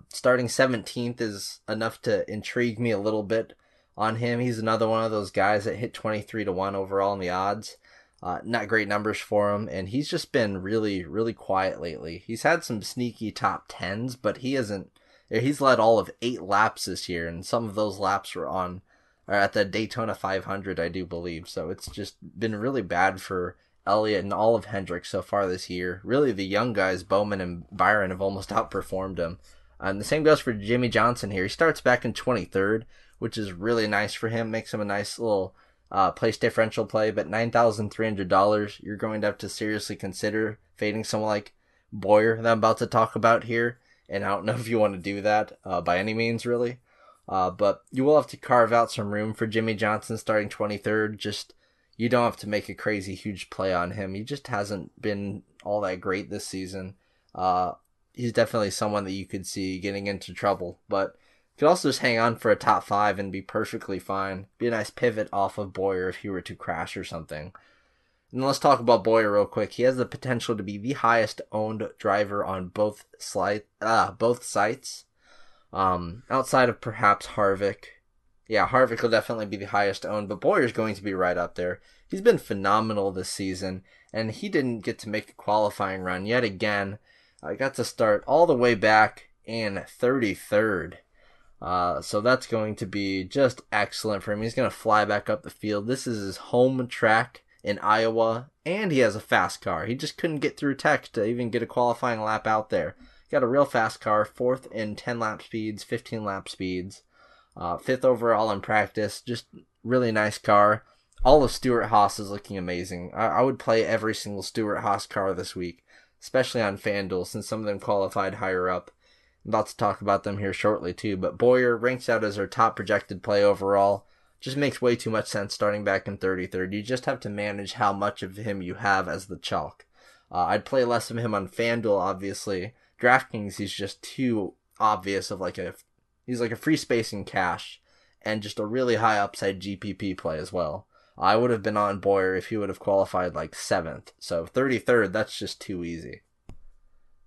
Starting 17th is enough to intrigue me a little bit on him. He's another one of those guys that hit 23-1 overall in the odds. Not great numbers for him, and he's just been really, really quiet lately. He's had some sneaky top 10s, but he's led all of 8 laps this year, and some of those laps are at the Daytona 500, I do believe. So it's just been really bad for Elliott and all of Hendrick so far this year. Really, the young guys, Bowman and Byron, have almost outperformed him. And the same goes for Jimmy Johnson here. He starts back in 23rd, which is really nice for him. Makes him a nice little place differential play, but $9,300, you're going to have to seriously consider fading someone like Boyer that I'm about to talk about here, and I don't know if you want to do that by any means, really. But you will have to carve out some room for Jimmy Johnson starting 23rd. Just, you don't have to make a crazy huge play on him. He just hasn't been all that great this season. He's definitely someone that you could see getting into trouble, but could also just hang on for a top 5 and be perfectly fine. Be a nice pivot off of Boyer if he were to crash or something. And let's talk about Boyer real quick. He has the potential to be the highest owned driver on both sites. Outside of perhaps Harvick. Yeah, Harvick will definitely be the highest owned, but Boyer's going to be right up there. He's been phenomenal this season, and he didn't get to make a qualifying run yet again. I got to start all the way back in 33rd. So that's going to be just excellent for him. He's going to fly back up the field. This is his home track in Iowa, and he has a fast car. He just couldn't get through Tech to even get a qualifying lap out there. Got a real fast car, 4th in 10 lap speeds, 15 lap speeds, 5th overall in practice. Just really nice car. All of Stuart Haas is looking amazing. I would play every single Stuart Haas car this week, especially on FanDuel, since some of them qualified higher up. I'm about to talk about them here shortly too, but Boyer ranks out as our top projected play overall. Just makes way too much sense starting back in 33rd. You just have to manage how much of him you have as the chalk. I'd play less of him on FanDuel, obviously. DraftKings, he's just too obvious of he's like a free space in cash, and just a really high upside GPP play as well. I would have been on Boyer if he would have qualified like 7th. So 33rd, that's just too easy.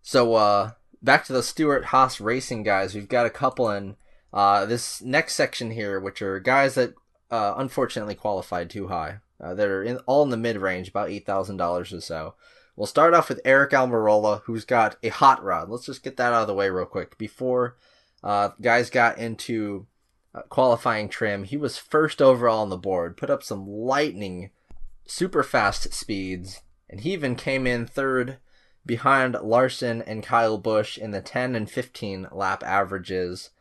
So back to the Stuart Haas racing guys. We've got a couple in this next section here, which are guys that unfortunately qualified too high. That are all in the mid-range, about $8,000 or so. We'll start off with Eric Almirola, who's got a hot rod. Let's just get that out of the way real quick. Before guys got into qualifying trim, he was 1st overall on the board, put up some lightning, super fast speeds, and he even came in 3rd behind Larson and Kyle Busch in the 10 and 15 lap averages.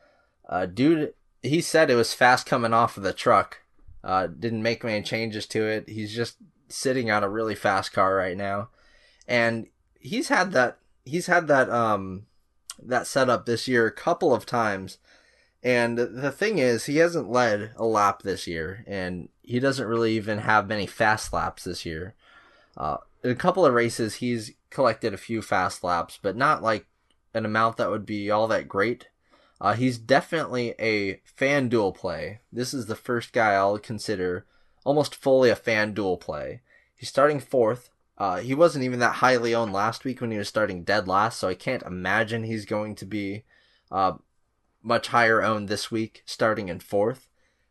Dude, he said it was fast coming off of the truck. Didn't make many changes to it. He's just sitting on a really fast car right now. And he's had that setup this year a couple of times. And the thing is, he hasn't led a lap this year, and he doesn't really even have many fast laps this year. In a couple of races, he's collected a few fast laps, but not like an amount that would be all that great. He's definitely a FanDuel play. This is the first guy I'll consider almost fully a FanDuel play. He's starting 4th. He wasn't even that highly owned last week when he was starting dead last, so I can't imagine he's going to be much higher owned this week, starting in 4th.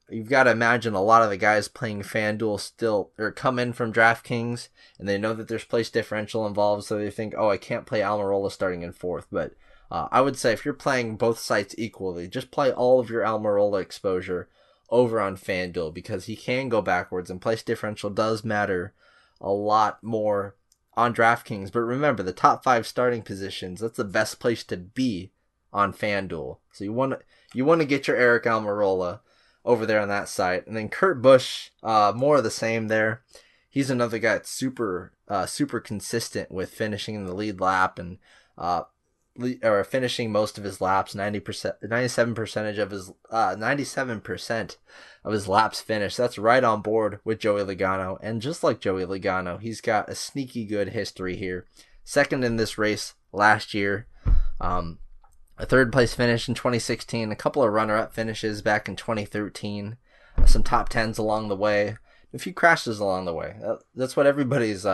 You've got to imagine a lot of the guys playing FanDuel still or come in from DraftKings, and they know that there's place differential involved, so they think, oh, I can't play Almirola starting in 4th. But I would say if you're playing both sites equally, just play all of your Almirola exposure over on FanDuel, because he can go backwards, and place differential does matter a lot more on DraftKings. But remember, the top 5 starting positions, that's the best place to be on FanDuel. So you want to get your Eric Almirola over there on that site. And then Kurt Busch, more of the same there. He's another guy that's super consistent with finishing in the lead lap and finishing most of his laps. 97% of his laps finished. That's right on board with Joey Logano. And just like Joey Logano, he's got a sneaky good history here. 2nd in this race last year. A 3rd place finish in 2016, a couple of runner-up finishes back in 2013, some top 10s along the way, a few crashes along the way. That's what everybody's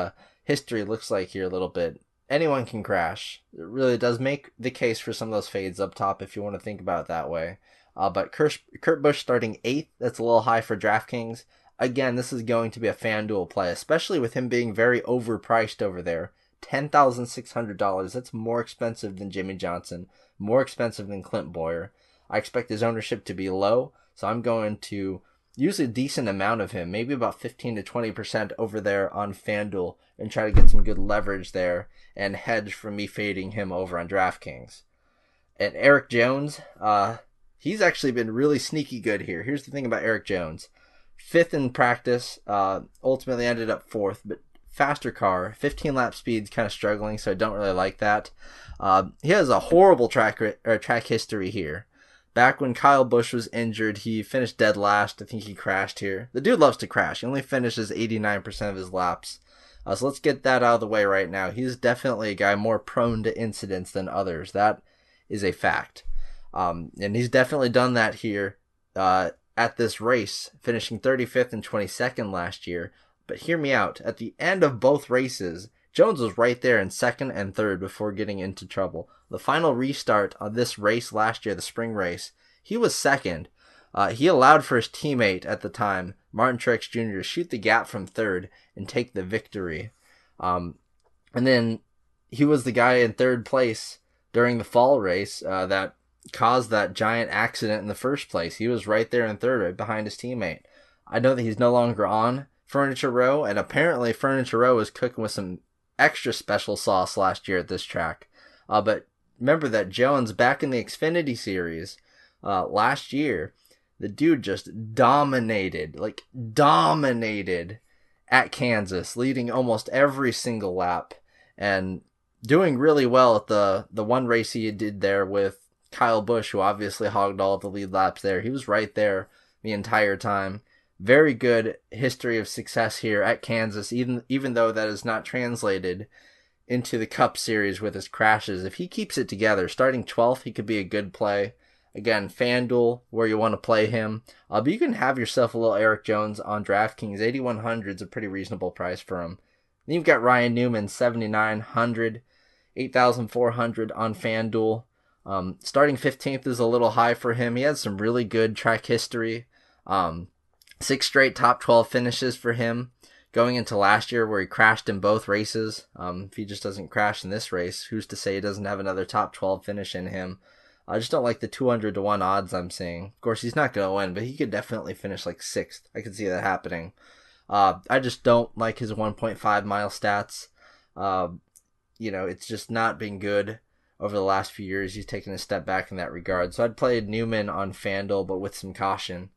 history looks like here a little bit. Anyone can crash. It really does make the case for some of those fades up top if you want to think about it that way. But Kurt Busch starting 8th, that's a little high for DraftKings. Again, this is going to be a FanDuel play, especially with him being very overpriced over there. $10,600. That's more expensive than Jimmy Johnson, more expensive than Clint Boyer. I expect his ownership to be low, so I'm going to use a decent amount of him, maybe about 15 to 20% over there on FanDuel, and try to get some good leverage there and hedge from me fading him over on DraftKings. And Eric Jones, he's actually been really sneaky good here. Here's the thing about Eric Jones. 5th in practice, ultimately ended up 4th, but faster car, 15 lap speeds, kind of struggling, so I don't really like that. He has a horrible track history here. Back when Kyle Busch was injured, he finished dead last. I think he crashed here. The dude loves to crash. He only finishes 89% of his laps. So let's get that out of the way right now. He's definitely a guy more prone to incidents than others. That is a fact. And he's definitely done that here at this race, finishing 35th and 22nd last year. But hear me out. At the end of both races, Jones was right there in 2nd and 3rd before getting into trouble. The final restart of this race last year, the spring race, he was 2nd. He allowed for his teammate at the time, Martin Truex Jr., to shoot the gap from 3rd and take the victory. And then he was the guy in 3rd place during the fall race that caused that giant accident in the first place. He was right there in third, right behind his teammate. I know that he's no longer on Furniture Row, and apparently Furniture Row was cooking with some extra special sauce last year at this track. But remember that Jones, back in the Xfinity Series last year, the dude just dominated at Kansas, leading almost every single lap and doing really well at the one race he did there with Kyle Busch, who obviously hogged all of the lead laps there. He was right there the entire time. Very good history of success here at Kansas, even though that is not translated into the Cup Series with his crashes. If he keeps it together, starting 12th, he could be a good play. Again, FanDuel, where you want to play him. But you can have yourself a little Eric Jones on DraftKings. 8,100 is a pretty reasonable price for him. Then you've got Ryan Newman, 7,900, 8,400 on FanDuel. Starting 15th is a little high for him. He has some really good track history. 6 straight top 12 finishes for him going into last year where he crashed in both races. If he just doesn't crash in this race, who's to say he doesn't have another top 12 finish in him? I just don't like the 200-1 odds I'm seeing. Of course, he's not going to win, but he could definitely finish like 6th. I could see that happening. I just don't like his 1.5 mile stats. It's just not been good over the last few years. He's taken a step back in that regard. So I'd play Newman on FanDuel, but with some caution.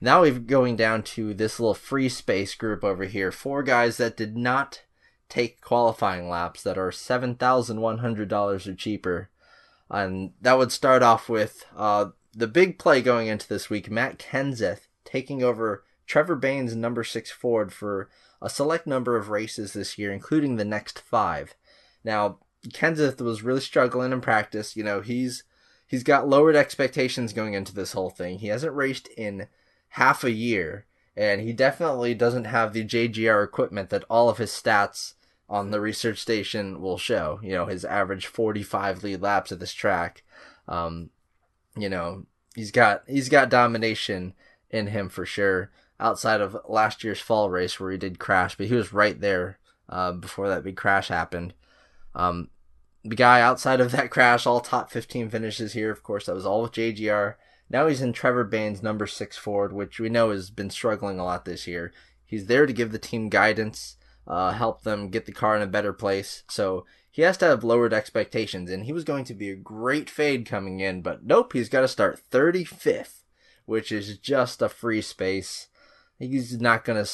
Now we're going down to this little free space group over here. 4 guys that did not take qualifying laps that are $7,100 or cheaper. And that would start off with the big play going into this week, Matt Kenseth taking over Trevor Bayne's number 6 Ford for a select number of races this year, including the next 5. Now, Kenseth was really struggling in practice. He's got lowered expectations going into this whole thing. He hasn't raced in half a year, and he definitely doesn't have the JGR equipment that all of his stats on the research station will show. His average 45 lead laps at this track. He's got domination in him for sure, outside of last year's fall race where he did crash, but he was right there before that big crash happened. The guy outside of that crash, all top 15 finishes here. Of course, that was all with JGR. Now he's in Trevor Bayne's number 6 Ford, which we know has been struggling a lot this year. He's there to give the team guidance, help them get the car in a better place. So he has to have lowered expectations, and he was going to be a great fade coming in, but nope, he's got to start 35th, which is just a free space. He's not gonna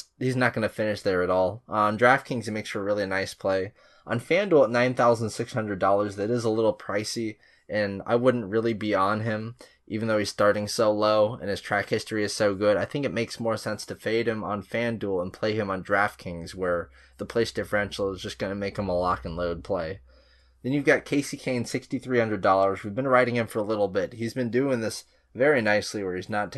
finish there at all. On DraftKings, it makes for a really nice play. On FanDuel at $9,600, that is a little pricey, and I wouldn't really be on him, even though he's starting so low and his track history is so good. I think it makes more sense to fade him on FanDuel and play him on DraftKings, where the place differential is just going to make him a lock and load play. Then you've got Casey Kane, $6,300. We've been riding him for a little bit. He's been doing this very nicely, where he's not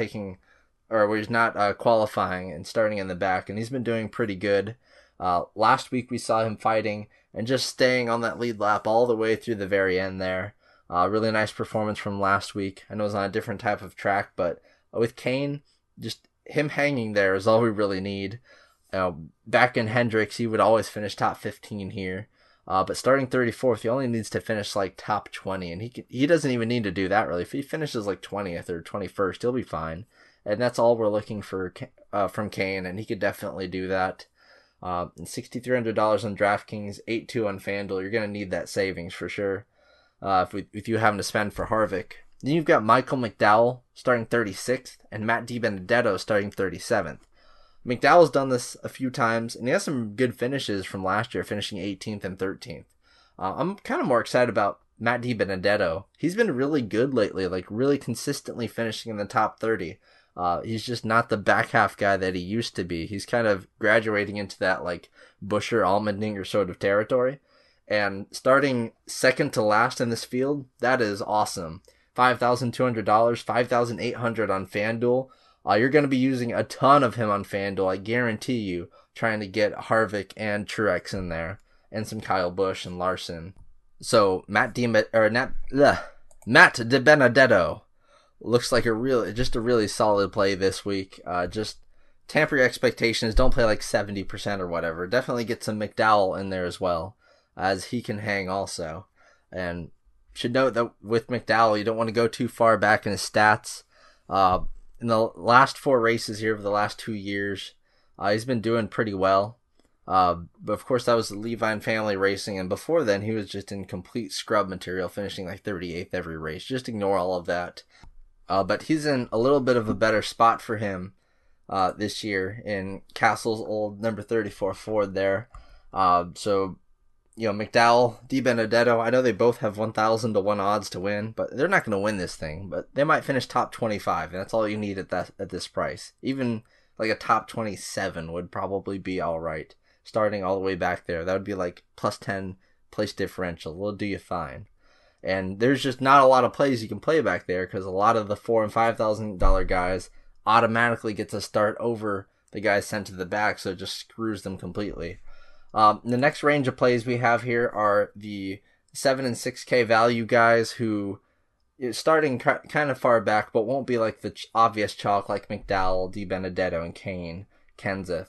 qualifying and starting in the back, and he's been doing pretty good. Last week we saw him fighting and just staying on that lead lap all the way through the very end there. Really nice performance from last week. I know it was on a different type of track, but with Kane, just him hanging there is all we really need. Back in Hendricks, he would always finish top 15 here. But starting 34th, he only needs to finish like top 20, and he doesn't even need to do that really. If he finishes like 20th or 21st, he'll be fine. And that's all we're looking for from Kane, and he could definitely do that. $6,300 on DraftKings, 8,200 on FanDuel. You're going to need that savings for sure. If you happen to spend for Harvick. Then you've got Michael McDowell starting 36th and Matt DiBenedetto starting 37th. McDowell's done this a few times, and he has some good finishes from last year, finishing 18th and 13th. I'm kind of more excited about Matt DiBenedetto. He's been really good lately, like really consistently finishing in the top 30. He's just not the back half guy that he used to be. He's kind of graduating into that like Buescher, Allmendinger sort of territory. And starting second to last in this field, that is awesome. $5,200, $5,800 on FanDuel. You're going to be using a ton of him on FanDuel, I guarantee you, trying to get Harvick and Truex in there, and some Kyle Busch and Larson. So Matt DiBenedetto looks like a really solid play this week. Just tamper your expectations. Don't play like 70% or whatever. Definitely get some McDowell in there as well, as he can hang also. And should note that with McDowell, you don't want to go too far back in his stats. In the last 4 races here over the last 2 years, he's been doing pretty well. But of course, that was the Levi family racing, and before then, he was just in complete scrub material, finishing like 38th every race. Just ignore all of that. But he's in a little bit of a better spot for him this year in Castle's old number 34 Ford there. So, McDowell, DiBenedetto, I know they both have 1,000 to 1 odds to win, but they're not going to win this thing. But they might finish top 25, and that's all you need at this price. Even like a top 27 would probably be all right. Starting all the way back there, that would be like plus 10 place differential. Will do you fine. And there's just not a lot of plays you can play back there because a lot of the $4,000 and $5,000 guys automatically get to start over the guys sent to the back, so it just screws them completely. The next range of plays we have here are the 7 and 6K value guys who starting kind of far back, but won't be like the obvious chalk like McDowell, DiBenedetto, and Kenseth.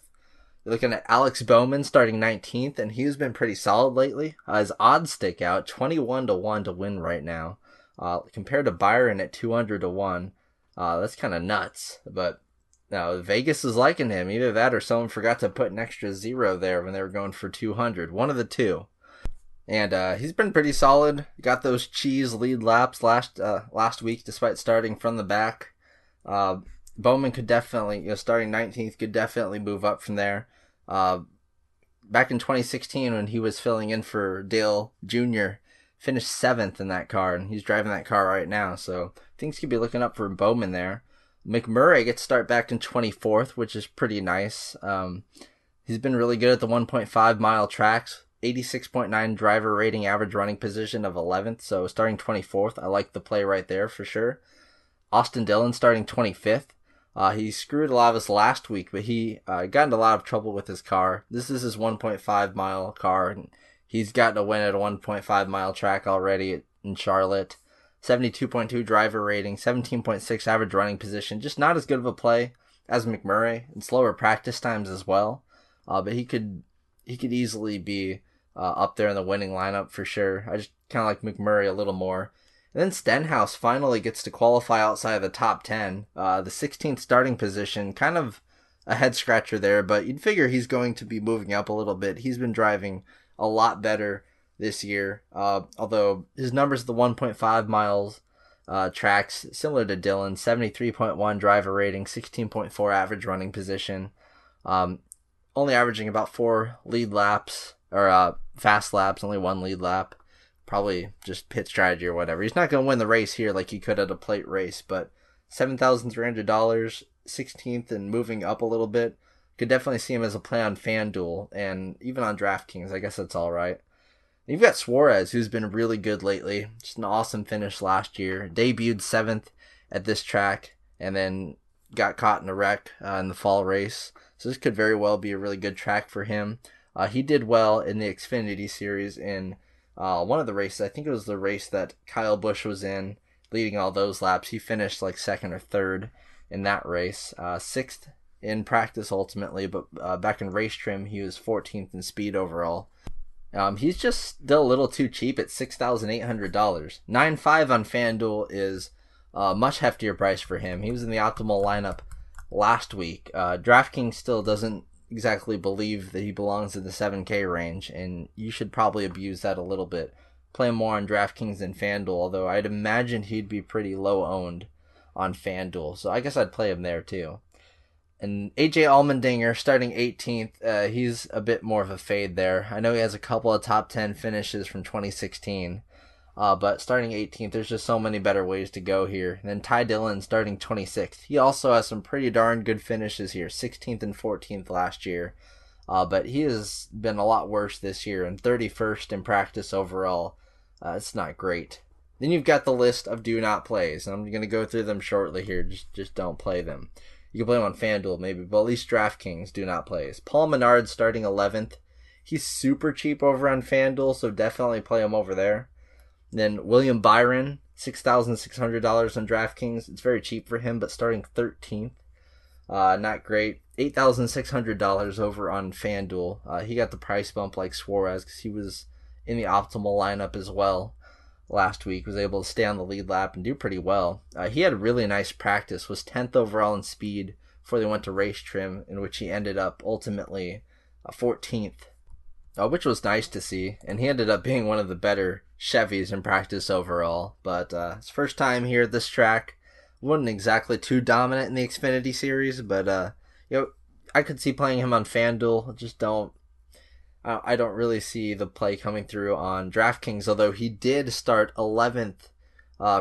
You're looking at Alex Bowman starting 19th, and he's been pretty solid lately. His odds stick out, 21 to 1 to win right now, compared to Byron at 200 to 1. That's kind of nuts, but Vegas is liking him. Either that or someone forgot to put an extra 0 there when they were going for 200. One of the two. And he's been pretty solid. Got those cheese lead laps last week despite starting from the back. Bowman could definitely, starting 19th, could definitely move up from there. Back in 2016 when he was filling in for Dale Jr., finished 7th in that car, and he's driving that car right now. So things could be looking up for Bowman there. McMurray gets start back in 24th, which is pretty nice. He's been really good at the 1.5 mile tracks. 86.9 driver rating, average running position of 11th. So starting 24th, I like the play right there for sure. Austin Dillon starting 25th. He screwed a lot of us last week, but he got into a lot of trouble with his car. This is his 1.5 mile car, and he's gotten a win at a 1.5 mile track already in Charlotte. 72.2 driver rating, 17.6 average running position. Just not as good of a play as McMurray, and slower practice times as well. But he could easily be up there in the winning lineup for sure. I just kind of like McMurray a little more. And then Stenhouse finally gets to qualify outside of the top 10. The 16th starting position, kind of a head scratcher there, but you'd figure he's going to be moving up a little bit. He's been driving a lot better this year, although his numbers at the 1.5 miles tracks, similar to Dillon, 73.1 driver rating, 16.4 average running position, only averaging about 4 lead laps, or fast laps, only 1 lead lap. Probably just pit strategy or whatever. He's not going to win the race here like he could at a plate race, but $7,300, 16th, and moving up a little bit. Could definitely see him as a play on FanDuel and even on DraftKings. I guess that's all right. You've got Suarez, who's been really good lately. Just an awesome finish last year. Debuted 7th at this track and then got caught in a wreck in the fall race. So this could very well be a really good track for him. He did well in the Xfinity Series in one of the races. I think it was the race that Kyle Busch was in, leading all those laps. He finished like 2nd or 3rd in that race. 6th in practice ultimately, but back in race trim, he was 14th in speed overall. He's just still a little too cheap at $6,800. 9.5 on FanDuel is a much heftier price for him. He was in the optimal lineup last week. DraftKings still doesn't exactly believe that he belongs in the 7K range, and you should probably abuse that a little bit. Play more on DraftKings than FanDuel, although I'd imagine he'd be pretty low owned on FanDuel, so I guess I'd play him there too. And AJ Allmendinger starting 18th, he's a bit more of a fade there. I know he has a couple of top 10 finishes from 2016, but starting 18th, there's just so many better ways to go here. And then Ty Dillon starting 26th. He also has some pretty darn good finishes here, 16th and 14th last year. But he has been a lot worse this year, and 31st in practice overall. It's not great. Then you've got the list of do not plays. I'm going to go through them shortly here. Just don't play them. You can play them on FanDuel maybe, but at least DraftKings do not plays. Paul Menard starting 11th. He's super cheap over on FanDuel, so definitely play him over there. Then William Byron, $6,600 on DraftKings. It's very cheap for him, but starting 13th. Not great. $8,600 over on FanDuel. He got the price bump like Suarez because he was in the optimal lineup as well. last week, was able to stay on the lead lap and do pretty well. He had a really nice practice, was 10th overall in speed before they went to race trim, in which he ended up ultimately 14th, which was nice to see. And he ended up being one of the better Chevys in practice overall. But his first time here at this track, wasn't exactly too dominant in the Xfinity series, but I could see playing him on FanDuel. I don't really see the play coming through on DraftKings, although he did start 11th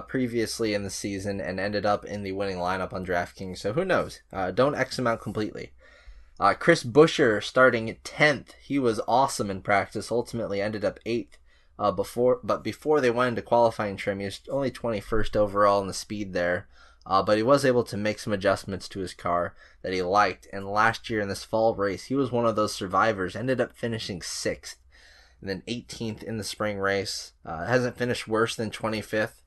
previously in the season and ended up in the winning lineup on DraftKings. So who knows? Don't X him out completely. Chris Buescher starting 10th. He was awesome in practice. Ultimately ended up 8th before they went into qualifying trim. He was only 21st overall in the speed there. But he was able to make some adjustments to his car that he liked. And last year in this fall race, he was one of those survivors. Ended up finishing 6th. And then 18th in the spring race. Hasn't finished worse than 25th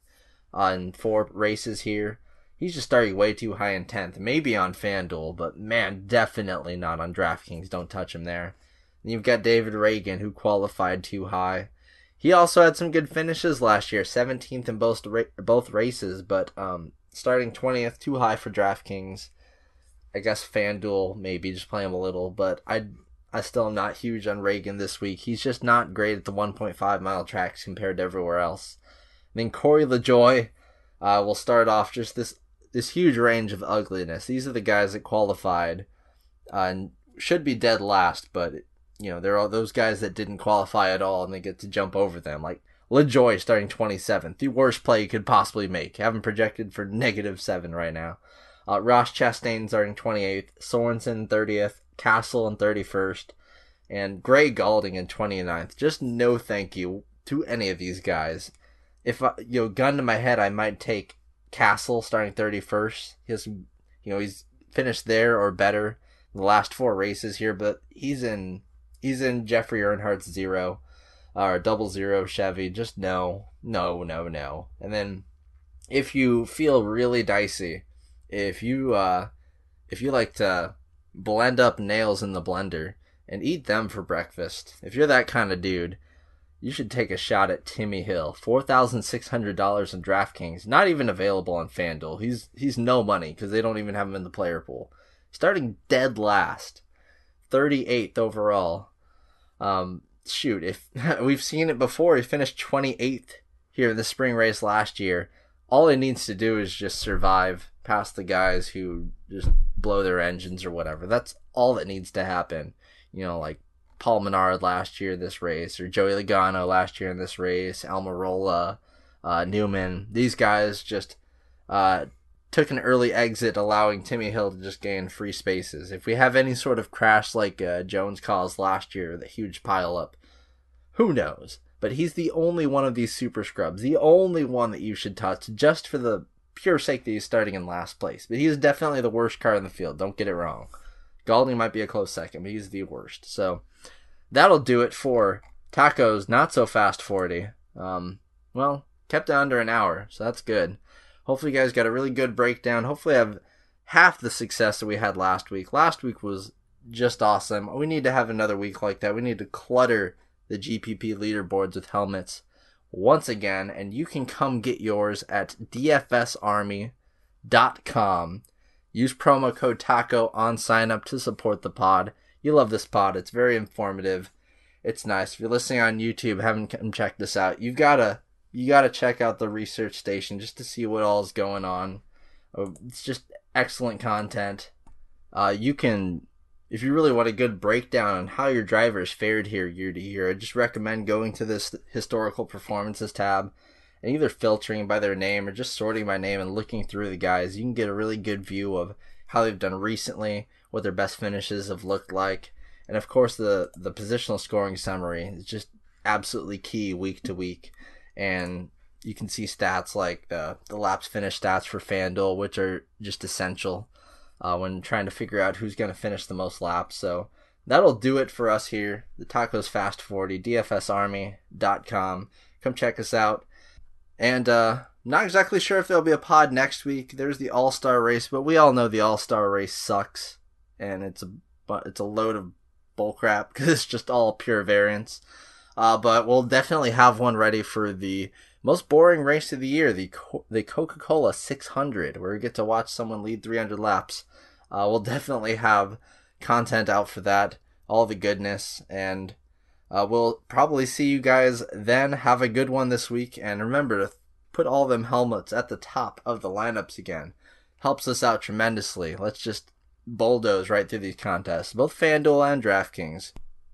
in 4 races here. He's just starting way too high in 10th. Maybe on FanDuel, but man, definitely not on DraftKings. Don't touch him there. And you've got David Reagan, who qualified too high. He also had some good finishes last year. 17th in both races, but starting 20th, too high for DraftKings. I guess FanDuel maybe just play him a little, but I still am not huge on Reagan this week. He's just not great at the 1.5 mile tracks compared to everywhere else. And then Corey LaJoie will start off just this huge range of ugliness. These are the guys that qualified and should be dead last, but there are those guys that didn't qualify at all and they get to jump over them. Like LaJoie starting 27th, the worst play you could possibly make. Having projected for -7 right now. Ross Chastain starting 28th, Sorensen 30th, Castle in 31st, and Gray Galding in 29th. Just no thank you to any of these guys. If gun to my head, I might take Castle starting 31st. He's finished there or better in the last 4 races here, but he's in Jeffrey Earnhardt's 0. Or 00 Chevy. Just no. And then if you feel really dicey, if you like to blend up nails in the blender and eat them for breakfast, if you're that kind of dude, you should take a shot at Timmy Hill. $4,600 in DraftKings. Not even available on FanDuel. He's no money because they don't even have him in the player pool. Starting dead last. 38th overall. Shoot, if we've seen it before, he finished 28th here in the spring race last year. All he needs to do is just survive past the guys who just blow their engines or whatever. That's all that needs to happen. Like Paul Menard last year in this race, or Joey Logano last year in this race, Almirola, Newman. These guys just took an early exit, allowing Timmy Hill to just gain free spaces. If we have any sort of crash like Jones caused last year, the huge pileup, who knows? But he's the only one of these super scrubs, the only one that you should touch, just for the pure sake that he's starting in last place. But he is definitely the worst car in the field, don't get it wrong. Galding might be a close second, but he's the worst. So that'll do it for Taco's Not So Fast 40. Kept it under an hour, so that's good. Hopefully you guys got a really good breakdown. Hopefully I have half the success that we had last week. Last week was just awesome. We need to have another week like that. We need to clutter the GPP leaderboards with helmets once again, and you can come get yours at dfsarmy.com. Use promo code TACO on sign up to support the pod. You love this pod. It's very informative. It's nice. If you're listening on YouTube, haven't come check this out, you gotta check out the research station just to see what all is going on. It's just excellent content. You can, if you really want a good breakdown on how your drivers fared here year to year, I just recommend going to this historical performances tab and either filtering by their name or just sorting by name and looking through the guys. You can get a really good view of how they've done recently, what their best finishes have looked like, and of course the positional scoring summary is just absolutely key week to week. And you can see stats like the laps finish stats for FanDuel, which are just essential when trying to figure out who's going to finish the most laps. So that'll do it for us here. The Tacos Fast 40, dfsarmy.com. Come check us out. And not exactly sure if there'll be a pod next week. There's the All-Star race, but we all know the All-Star race sucks. And it's a load of bullcrap because it's just all pure variance. But we'll definitely have one ready for the most boring race of the year, the Coca-Cola 600, where we get to watch someone lead 300 laps. We'll definitely have content out for that, all the goodness, and we'll probably see you guys then. Have a good one this week, and remember to put all them helmets at the top of the lineups again. Helps us out tremendously. Let's just bulldoze right through these contests, both FanDuel and DraftKings.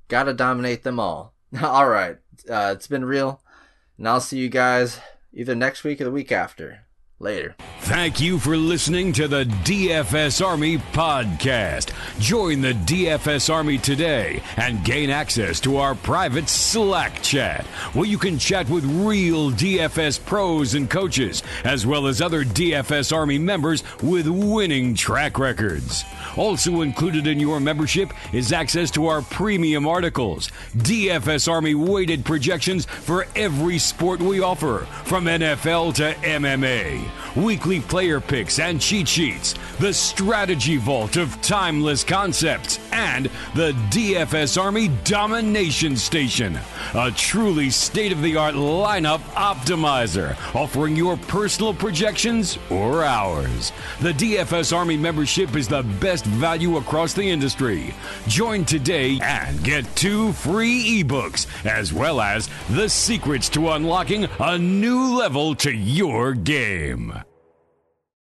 Gotta dominate them all. Alright, it's been real, and I'll see you guys either next week or the week after. Later. Thank you for listening to the DFS Army podcast. Join the DFS Army today and gain access to our private Slack chat, where you can chat with real DFS pros and coaches, as well as other DFS Army members with winning track records. Also included in your membership is access to our premium articles, DFS Army weighted projections for every sport we offer, from NFL to MMA, weekly player picks and cheat sheets, the strategy vault of timeless concepts, and the DFS Army Domination Station, a truly state-of-the-art lineup optimizer, offering your personal projections or ours. The DFS Army membership is the best value across the industry. Join today and get 2 free ebooks, as well as the secrets to unlocking a new level to your game.